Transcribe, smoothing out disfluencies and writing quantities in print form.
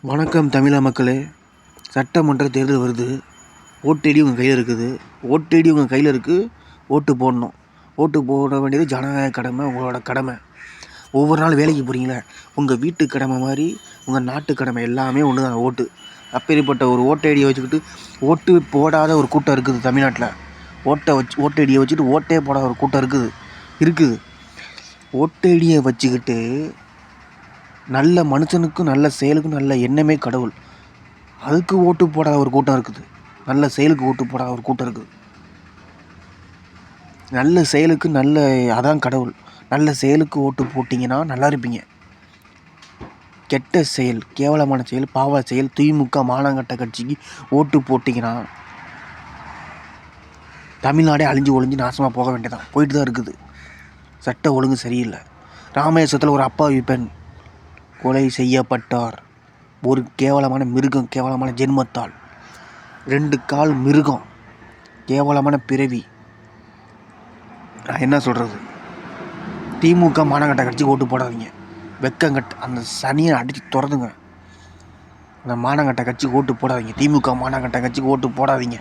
வணக்கம் தமிழக மக்களே. சட்டமன்ற தேர்தல் வருது. ஓட்டு உங்கள் கையில் இருக்குது. ஓட்டு உங்கள் கையில் இருக்குது. ஓட்டு போடணும். ஓட்டு போட வேண்டியது ஜனநாயக கடமை, உங்களோட கடமை. ஒவ்வொரு நாள் வேலைக்கு போகிறீங்களே, உங்கள் வீட்டு கடமை மாதிரி உங்கள் நாட்டு கடமை எல்லாமே ஒன்று தான், ஓட்டு. அப்பேற்பட்ட ஒரு ஓட்டு ஐடியை வச்சுக்கிட்டு ஓட்டு போடாத ஒரு கூட்டம் இருக்குது தமிழ்நாட்டில். ஓட்டு ஐடியை வச்சுட்டு ஓட்டே போடாத ஒரு கூட்டம் இருக்குது. ஓட்டு ஐடியை வச்சுக்கிட்டு நல்ல மனுஷனுக்கும் நல்ல செயலுக்கும் நல்ல எண்ணமே கடவுள். அதுக்கு ஓட்டு போடாத ஒரு கூட்டம் இருக்குது. நல்ல செயலுக்கு ஓட்டு போடாத ஒரு கூட்டம் இருக்குது. நல்ல செயலுக்கு அதான் கடவுள். நல்ல செயலுக்கு ஓட்டு போட்டிங்கன்னா நல்லா இருப்பீங்க. கெட்ட செயல், கேவலமான செயல், பாவ செயல், திமுக மானங்கட்ட கட்சிக்கு ஓட்டு போட்டிங்கன்னா தமிழ்நாடே அழிஞ்சு ஒழிஞ்சு நாசமாக போக வேண்டியதான். போயிட்டு தான் இருக்குது. சட்ட ஒழுங்கு சரியில்லை. ராமேஸ்வரத்தில் ஒரு அப்பாவி பெண் கொலை செய்யப்பட்டார். ஒரு கேவலமான மிருகம், கேவலமான ஜென்மத்தால். 2 கால் மிருகம், கேவலமான பிறவி. நான் என்ன சொல்கிறது? திமுக மானங்கட்ட கட்சிக்கு ஓட்டு போடாதீங்க. வெக்கங்கட்ட அந்த சனியை அடித்து துறதுங்க. அந்த மானங்கட்ட கட்சிக்கு ஓட்டு போடாதீங்க. திமுக மானங்கட்ட கட்சிக்கு ஓட்டு போடாதீங்க.